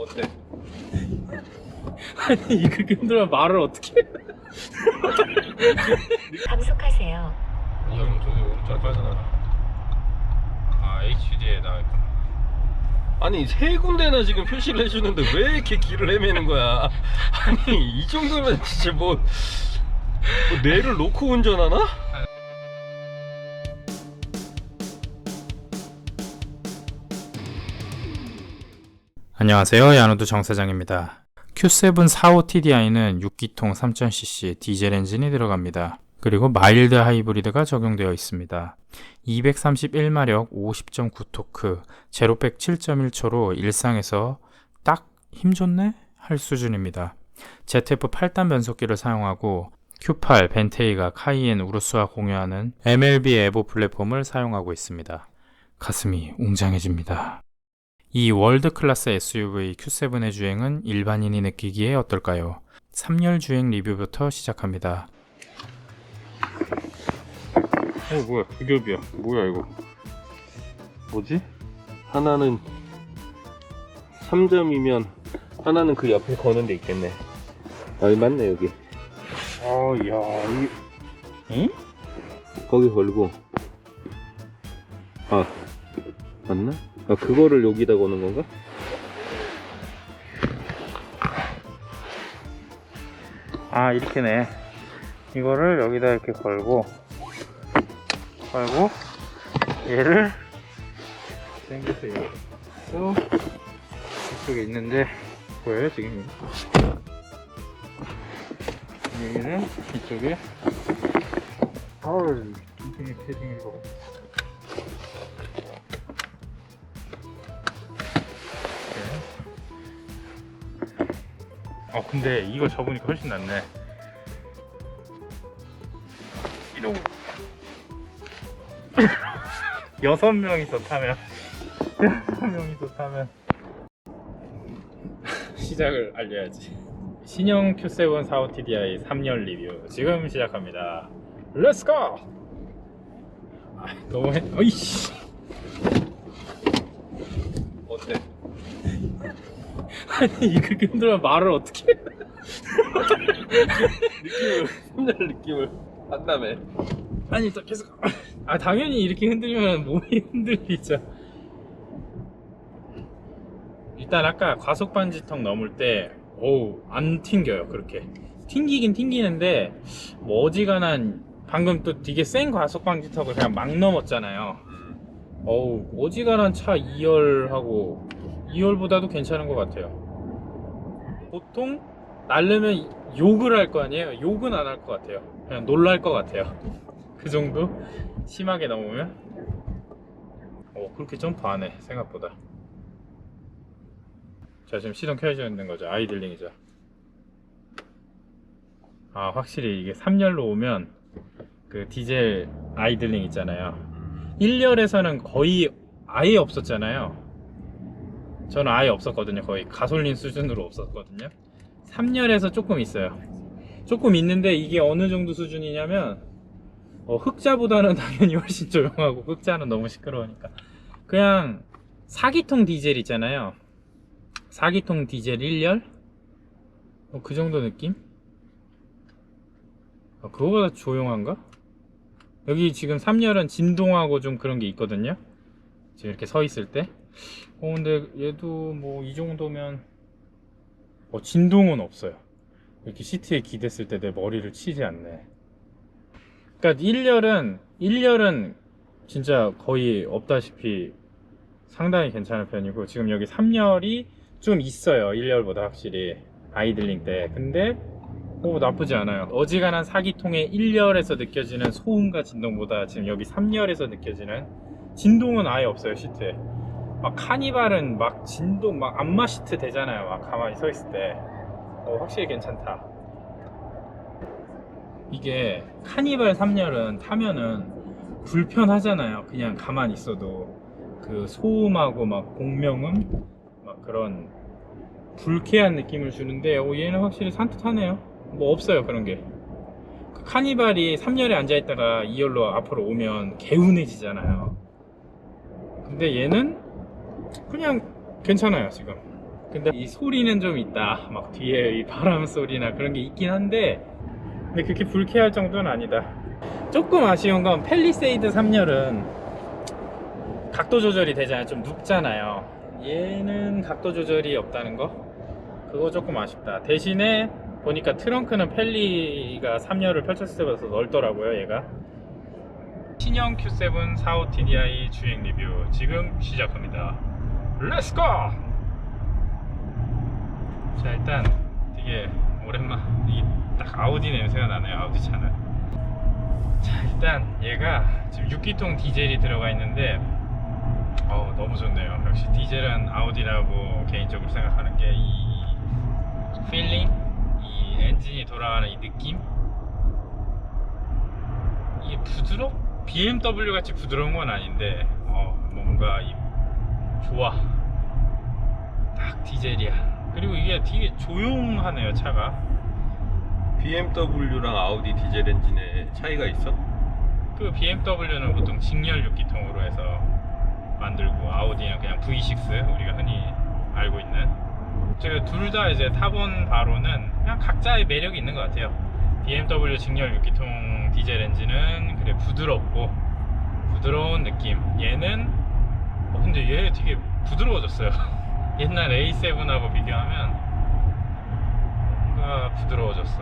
어때? 아니 그렇게 흔들면 말을 어떻게 해? 감속하세요. 형 저기 오른쪽 빠져나. 아 HD에 나와 있구나. 아니 세 군데나 지금 표시를 해주는데 왜 이렇게 길을 헤매는 거야? 아니 이 정도면 진짜 뭐 뇌를 놓고 운전하나? 안녕하세요. 야노두 정사장입니다. Q7 45TDI는 6기통 3000cc 디젤 엔진이 들어갑니다. 그리고 마일드 하이브리드가 적용되어 있습니다. 231마력 50.9토크, 제로백 7.1초로 일상에서 딱 힘좋네? 할 수준입니다. ZF 8단 변속기를 사용하고 Q8 벤테이가 카이엔 우루스와 공유하는 MLB 에보 플랫폼을 사용하고 있습니다. 가슴이 웅장해집니다. 이 월드 클래스 SUV Q7의 주행은 일반인이 느끼기에 어떨까요? 3열 주행 리뷰부터 시작합니다. 뭐야 두 겹이야. 뭐야 이거 뭐지? 하나는 3점이면 하나는 그 옆에 거는 데 있겠네. 아 맞네 여기. 야 응? 거기 걸고. 아 맞나? 아 그거를 여기다 거는 건가? 아 이렇게네. 이거를 여기다 이렇게 걸고 얘를 당겨서 이렇게 또 이쪽에 있는데 보여요 지금? 여기는 이쪽에 tum탱이 패딩이고 근데 이거 접으니까 훨씬 낫네. 이러고 6명이서 타면 시작을 알려야지. 신형 Q7 45TDI 3열 리뷰 지금 시작합니다. 렛츠고! 너무해. 어이씨 어때? 아니 그렇게 흔들면 말을 어떻게 해? 느낌을 3열 느낌을 한다며. 아니 또 계속 당연히 이렇게 흔들면 몸이 흔들리죠. 일단 아까 과속 방지턱 넘을 때 안 튕겨요. 그렇게 튕기긴 튕기는데 뭐 어지간한 방금 또 되게 센 과속 방지턱을 그냥 막 넘었잖아요. 어지간한 차 2열하고 2열보다도 괜찮은 것 같아요. 보통 날르면 욕을 할 거 아니에요. 욕은 안 할 것 같아요. 그냥 놀랄 것 같아요. 그 정도 심하게 넘으면. 그렇게 점프 안 해 생각보다. 자 지금 시동 켜져 있는 거죠. 아이들링이죠. 확실히 이게 3열로 오면 그 디젤 아이들링 있잖아요. 1열에서는 거의 아예 없었잖아요. 저는 아예 없었거든요. 거의 가솔린 수준으로 없었거든요. 3열에서 조금 있어요. 조금 있는데 이게 어느 정도 수준이냐면 흑자보다는 당연히 훨씬 조용하고 흑자는 너무 시끄러우니까 그냥 4기통 디젤 있잖아요. 4기통 디젤 1열? 그 정도 느낌? 그거보다 조용한가? 여기 지금 3열은 진동하고 좀 그런 게 있거든요. 지금 이렇게 서 있을 때 근데 얘도 뭐 이 정도면 진동은 없어요. 이렇게 시트에 기댔을 때 내 머리를 치지 않네. 그러니까 1열은 진짜 거의 없다시피 상당히 괜찮은 편이고 지금 여기 3열이 좀 있어요. 1열보다 확실히 아이들링 때. 근데 나쁘지 않아요. 어지간한 4기통의 1열에서 느껴지는 소음과 진동보다 지금 여기 3열에서 느껴지는 진동은 아예 없어요. 시트에 막 카니발은 막 진동 막 안마 시트 되잖아요. 막 가만히 서 있을 때 확실히 괜찮다. 이게 카니발 3열은 타면은 불편하잖아요. 그냥 가만히 있어도 그 소음하고 막 공명음 막 그런 불쾌한 느낌을 주는데 얘는 확실히 산뜻하네요. 뭐 없어요 그런 게. 그 카니발이 3열에 앉아있다가 2열로 앞으로 오면 개운해지잖아요. 근데 얘는 그냥 괜찮아요. 지금 근데 이 소리는 좀 있다. 막 뒤에 이 바람 소리나 그런 게 있긴 한데, 근데 그렇게 불쾌할 정도는 아니다. 조금 아쉬운 건 팰리세이드 3열은 각도 조절이 되잖아요. 좀 눕잖아요. 얘는 각도 조절이 없다는 거, 그거 조금 아쉽다. 대신에 보니까 트렁크는 팰리가 3열을 펼쳤을 때보다 더 넓더라고요. 얘가 신형 Q7 45 TDI 주행 리뷰 지금 시작합니다. 렛츠고! 자, 일단 되게 오랜만, 이게 딱 아우디 냄새가 나네요. 아우디 차는. 자, 일단 얘가 지금 6기통 디젤이 들어가 있는데 너무 좋네요. 역시 디젤은 아우디라고 개인적으로 생각하는 게 이 필링, 이 엔진이 돌아가는 이 느낌, 이게 BMW 같이 부드러운 건 아닌데 뭔가 좋아. 딱 디젤이야. 그리고 이게 되게 조용하네요, 차가. BMW랑 아우디 디젤 엔진의 차이가 있어? 그 BMW는 보통 직렬 6기통으로 해서 만들고, 아우디는 그냥 V6, 우리가 흔히 알고 있는. 제가 둘 다 이제 타본 바로는 그냥 각자의 매력이 있는 것 같아요. BMW 직렬 6기통 디젤 엔진은 그래 부드럽고 부드러운 느낌. 얘는 근데 얘 되게 부드러워졌어요. 옛날 A7하고 비교하면 뭔가 부드러워졌어.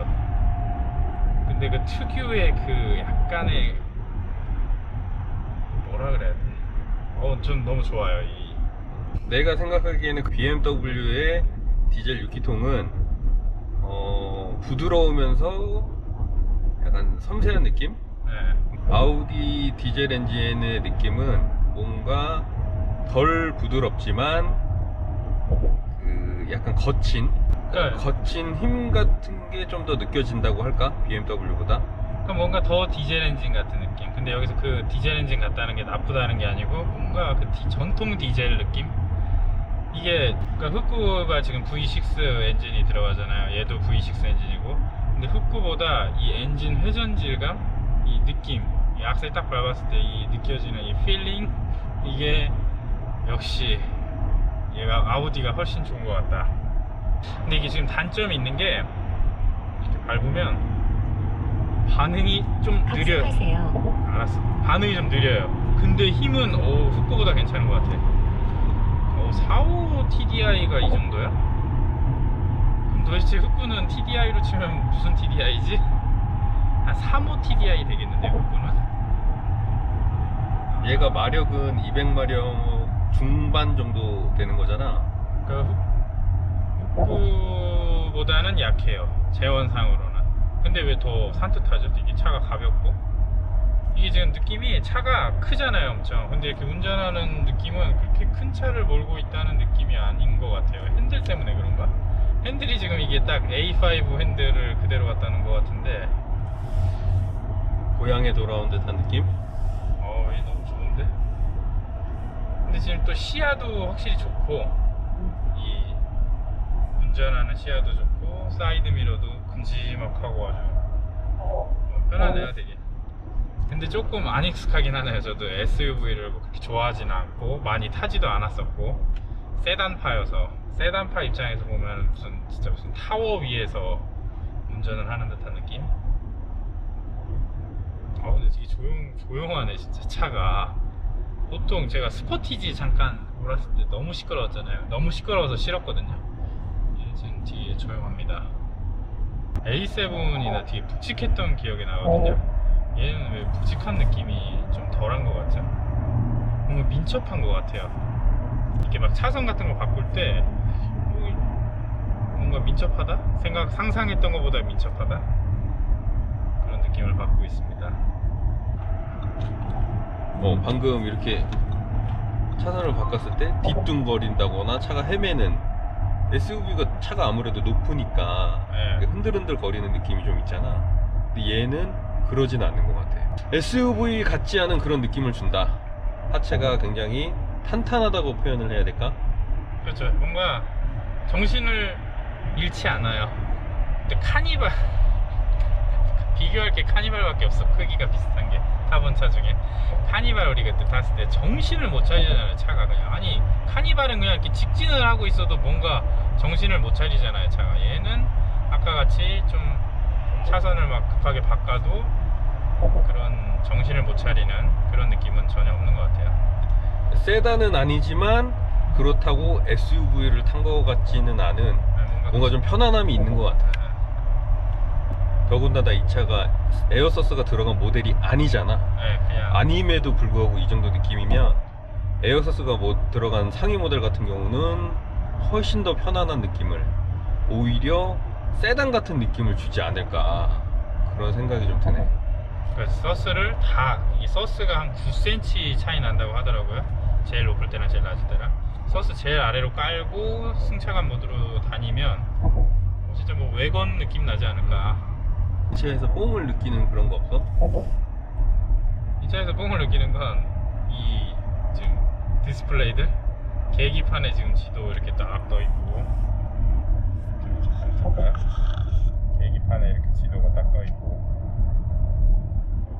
근데 그 특유의 그 약간의 뭐라 그래야 돼? 전 너무 좋아요. 내가 생각하기에는 그 BMW의 디젤 6기통은 부드러우면서 약간 섬세한 느낌? 네. 아우디 디젤 엔진의 느낌은 뭔가 덜 부드럽지만 그 약간 거친 네. 거친 힘 같은 게 좀 더 느껴진다고 할까? BMW보다. 그러니까 뭔가 더 디젤 엔진 같은 느낌. 근데 여기서 그 디젤 엔진 같다는 게 나쁘다는 게 아니고, 뭔가 그 전통 디젤 느낌? 이게 그러니까 흑구가 지금 V6 엔진이 들어가잖아요. 얘도 V6 엔진이고. 근데 흑구보다 이 엔진 회전 질감, 이 느낌, 이 악셀 딱 밟았을 때 이 느껴지는 이 필링, 이게 역시 얘가 아우디가 훨씬 좋은 것 같다. 근데 이게 지금 단점이 있는 게, 이렇게 밟으면 반응이 좀 느려요. 합석하세요. 알았어. 반응이 좀 느려요. 근데 힘은 흑구보다 괜찮은 것 같아. 45 TDI가 이 정도야? 그럼 도대체 흑구는 TDI로 치면 무슨 TDI지? 한 35 TDI 되겠는데, 흑구는? 얘가 마력은 200마력 중반 정도 되는 거잖아. 그러니까 흑구보다는 약해요, 재원상으로는. 근데 왜 더 산뜻하죠? 이게 차가 가볍고, 이게 지금 느낌이 차가 크잖아요, 엄청. 근데 이렇게 운전하는 느낌은 그렇게 큰 차를 몰고 있다는 느낌이 아닌 것 같아요. 핸들 때문에 그런가? 핸들이 지금 이게 딱 A5 핸들을 그대로 갖다는 것 같은데, 고향에 돌아온 듯한 느낌? 얘 너무 좋은데? 근데 지금 또 시야도 확실히 좋고, 이 운전하는 시야도 좋고, 사이드 미러도 큼지막하고 아주 편하네요, 되게. 근데 조금 안 익숙하긴 하네요. 저도 SUV를 그렇게 좋아하지는 않고 많이 타지도 않았었고, 세단파여서, 세단파 입장에서 보면 진짜 무슨 타워 위에서 운전을 하는 듯한 느낌? 근데 되게 조용하네 진짜 차가. 보통 제가 스포티지 잠깐 몰았을 때 너무 시끄러웠잖아요. 너무 시끄러워서 싫었거든요. 얘 지금 뒤에 조용합니다. A7이나 되게 묵직했던 기억이 나거든요. 얘는 왜 묵직한 느낌이 좀 덜한 것 같죠? 뭔가 민첩한 것 같아요. 이렇게 막 차선 같은 거 바꿀 때 뭔가 민첩하다? 상상했던 것보다 민첩하다? 그런 느낌을 받고 있습니다. 방금 이렇게 차선을 바꿨을 때 뒤뚱거린다거나 차가 헤매는, SUV가 차가 아무래도 높으니까 네. 흔들흔들 거리는 느낌이 좀 있잖아. 근데 얘는 그러진 않는 것 같아. SUV 같지 않은 그런 느낌을 준다. 하체가 굉장히 탄탄하다고 표현을 해야 될까? 그렇죠. 뭔가 정신을 잃지 않아요. 근데 비교할 게 카니발밖에 없어. 크기가 비슷한 게 타본 차 중에. 카니발 우리 그때 탔을 때 정신을 못 차리잖아요 차가. 그냥 아니 카니발은 그냥 이렇게 직진을 하고 있어도 뭔가 정신을 못 차리잖아요 차가. 얘는 아까 같이 좀 차선을 막 급하게 바꿔도 그런 정신을 못 차리는 그런 느낌은 전혀 없는 것 같아요. 세단은 아니지만 그렇다고 SUV를 탄 것 같지는 않은 뭔가 좀 편안함이 있는 것 같아요. 더군다나 이 차가 에어서스가 들어간 모델이 아니잖아. 네, 그냥 아님에도 불구하고 이 정도 느낌이면 에어서스가 뭐 들어간 상위 모델 같은 경우는 훨씬 더 편안한 느낌을, 오히려 세단 같은 느낌을 주지 않을까 그런 생각이 좀 드네. 그래서 서스를 다, 이 서스가 한 9cm 차이 난다고 하더라고요. 제일 높을 때랑 제일 낮을 때랑. 서스 제일 아래로 깔고 승차감 모드로 다니면 진짜 뭐 외건 느낌 나지 않을까. 이 차에서 뽕을 느끼는 그런 거 없어? 이 차에서 뽕을 느끼는 건 이 지금 디스플레이들, 계기판에 지금 지도 이렇게 딱 떠 있고, 볼까요? 계기판에 이렇게 지도가 딱 떠 있고,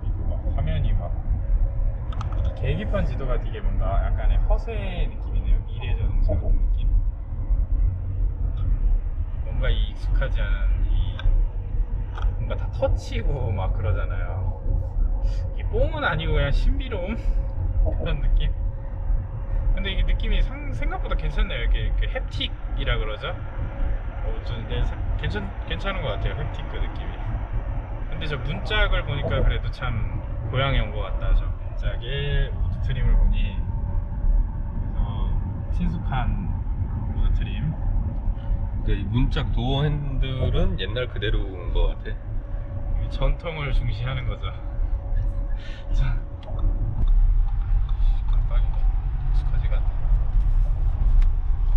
여기도 막 화면이 막, 이 계기판 지도가 되게 뭔가 약간의 허세 느낌이네요. 미래 자동차 같은 느낌. 뭔가 이 익숙하지 않은 이 뭔가 다 터치고 막 그러잖아요. 이게 뽕은 아니고 그냥 신비로움 그런 느낌. 근데 이게 느낌이 생각보다 괜찮네요. 이렇게 햅틱이라 그러죠. 좀 괜찮은 것 같아요. 햅틱 그 느낌이. 근데 저 문짝을 보니까 그래도 참 고향에 온 것 같다. 저 문짝에 우드 트림을 보니 그래서 친숙한 우드 트림. 이 문짝 도어 핸들은 옛날 그대로인 것 같아. 전통을 중시하는 거죠. 깜빡이네. 익숙하지가 않네.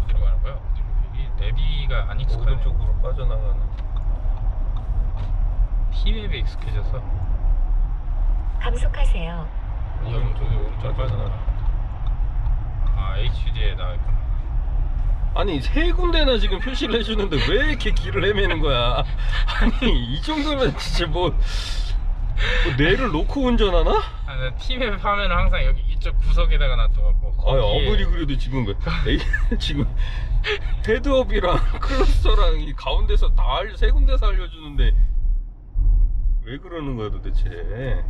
어디로 가는 거야? 어디로? 여기 내비가 안 익숙하네. 오른쪽으로 빠져나가는. T맵에 익숙해져서. 감속하세요. 오른쪽 빠져나가. 아, HD에 나와있구나. 아니 세 군데나 지금 표시를 해주는데 왜 이렇게 길을 헤매는 거야? 아니 이 정도면 진짜 뭐 뇌를 놓고 운전하나? 아, T맵 화면은 항상 여기 이쪽 구석에다가 놔둬갖고. 아니 아무리 그래도 지금 지금 헤드업이랑 클러스터랑 이 가운데서 다 세 군데서 알려주는데 왜 그러는 거야 도대체?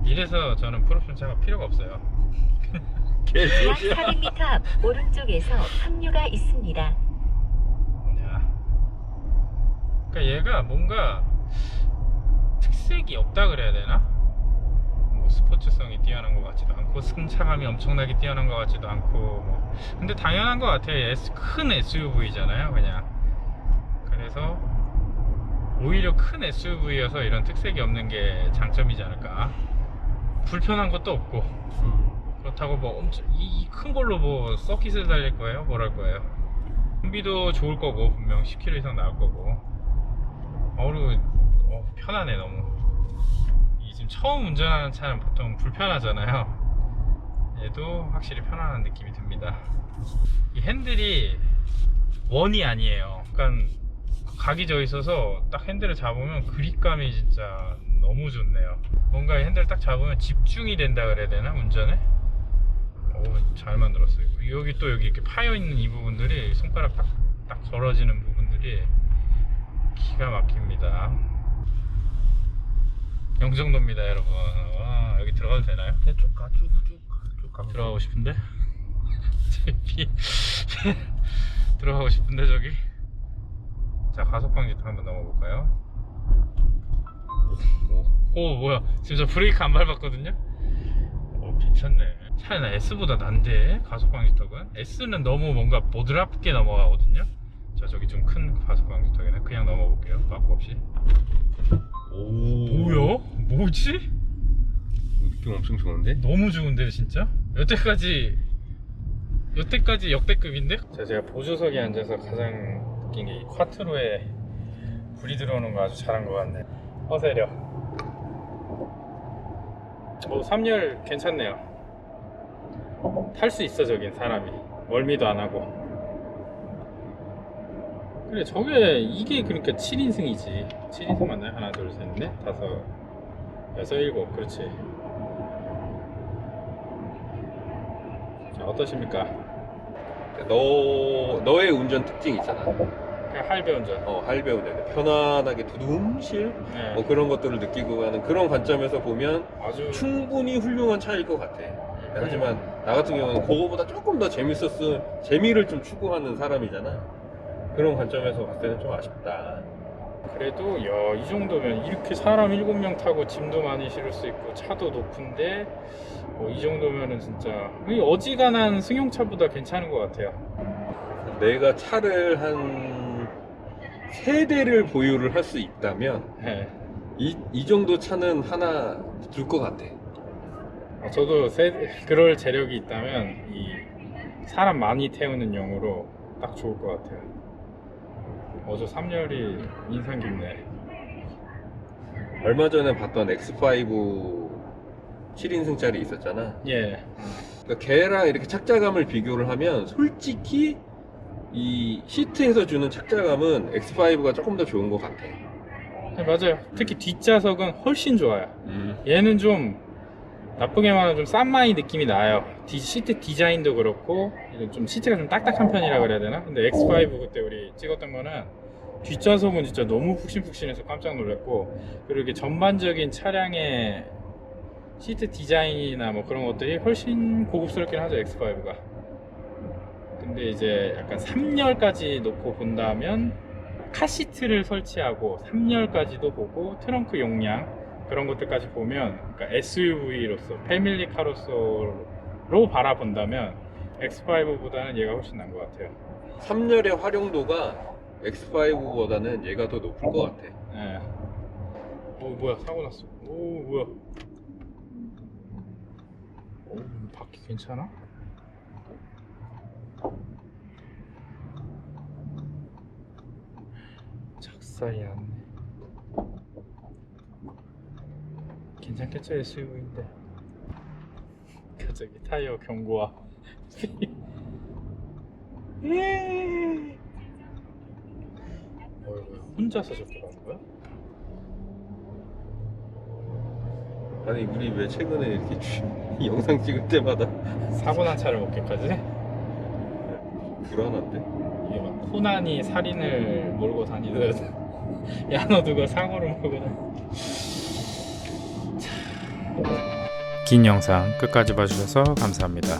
이래서 저는 풀옵션 차가 필요가 없어요. 약 개소리야. 400m 앞 오른쪽에서 합류가 있습니다. 뭐냐. 그러니까 얘가 뭔가 특색이 없다 그래야 되나? 뭐 스포츠성이 뛰어난 것 같지도 않고 승차감이 엄청나게 뛰어난 것 같지도 않고 뭐. 근데 당연한 것 같아요. 큰 SUV잖아요 그냥. 그래서 오히려 큰 SUV여서 이런 특색이 없는 게 장점이지 않을까. 불편한 것도 없고 그렇다고 뭐 엄청 이 큰 걸로 뭐 서킷을 달릴 거예요? 뭘 할 거예요? 공비도 좋을 거고 분명 10km 이상 나올 거고. 그리고 편하네 너무. 이 지금 처음 운전하는 차는 보통 불편하잖아요. 얘도 확실히 편안한 느낌이 듭니다. 이 핸들이 원이 아니에요. 약간 각이 져 있어서 딱 핸들을 잡으면 그립감이 진짜 너무 좋네요. 뭔가 핸들 딱 잡으면 집중이 된다 그래야 되나 운전에? 잘 만들었어요. 여기 또 여기 이렇게 파여 있는 이 부분들이 손가락 딱 걸어지는 부분들이 기가 막힙니다. 영종도입니다 여러분. 와, 여기 들어가도 되나요? 네, 쭉 가, 쭉 가면 들어가고 싶은데 들어가고 싶은데 저기. 자, 가속방지 한번 넘어볼까요? 오 뭐야, 지금 저 브레이크 안 밟았거든요? 괜찮네. 차이나 S보다 난데 가속방지턱은. S는 너무 뭔가 보드랍게 넘어가거든요. 저기 좀 큰 가속방지턱에는 그냥 넘어볼게요. 바꾸 없이. 오 뭐야? 뭐지? 느낌 엄청 좋은데? 너무 좋은데 진짜? 여태까지 역대급인데? 제가 보조석에 앉아서 가장 느낀 게 이 콰트로에 불이 들어오는 거 아주 잘한 것 같네. 허세력. 3열 괜찮네요. 탈 수 있어 저긴 사람이. 멀미도 안 하고. 그래 저게 이게 그러니까 7인승이지. 7인승 맞나요? 하나 둘 셋 넷 다섯 여섯 일곱 그렇지. 자 어떠십니까? 너의 운전 특징 있잖아. 그냥 할배 운전. 할배 운전. 편안하게 두둠실 네. 뭐 그런 것들을 느끼고 가는 그런 관점에서 보면 아주 충분히 훌륭한 차일 것 같아. 하지만 나 같은 경우는 그거보다 조금 더 재미를 좀 추구하는 사람이잖아. 그런 관점에서 봤을 때는 좀 아쉽다. 그래도 야, 이 정도면 이렇게 사람 7명 타고 짐도 많이 실을 수 있고 차도 높은데 이 정도면은 진짜 이 어지간한 승용차보다 괜찮은 것 같아요. 내가 차를 한 3대를 보유를 할 수 있다면 네. 이 정도 차는 하나 둘 것 같아. 저도 그럴 재력이 있다면 이 사람 많이 태우는 용으로 딱 좋을 것 같아요. 저 3열이 인상 깊네. 얼마 전에 봤던 X5 7인승짜리 있었잖아. 예. 그러니까 걔랑 이렇게 착자감을 비교를 하면 솔직히 이 시트에서 주는 착자감은 X5가 조금 더 좋은 것 같아. 네, 맞아요. 특히 뒷좌석은 훨씬 좋아요. 얘는 좀 나쁘게 말하면 좀 싼마이 느낌이 나요. 시트 디자인도 그렇고 좀 시트가 좀 딱딱한 편이라 그래야 되나? 근데 X5 그때 우리 찍었던 거는 뒷좌석은 진짜 너무 푹신푹신해서 깜짝 놀랐고, 그리고 이게 전반적인 차량의 시트 디자인이나 뭐 그런 것들이 훨씬 고급스럽긴 하죠, X5가. 근데 이제 약간 3열까지 놓고 본다면 카시트를 설치하고 3열까지도 보고 트렁크 용량 그런 것들까지 보면, 그러니까 SUV로서 패밀리카로서로 바라본다면 X5보다는 얘가 훨씬 나은 것 같아요. 3열의 활용도가 X5보다는 얘가 더 높을 것 같아. 예. 오 뭐야 사고 났어. 오 뭐야. 오 바퀴 괜찮아? 작살이 났네. 괜찮겠죠 SUV인데. 갑자기 타이어 경고와. 혼자서 저렇게 가는 거야? 아니 우리 왜 최근에 이렇게 이 영상 찍을 때마다 사고 난 차를 목격하지? 불안한데? 이게 막 코난이 살인을 몰고 다니듯 야너두가 사고를 몰고 다니. 긴 영상 끝까지 봐주셔서 감사합니다.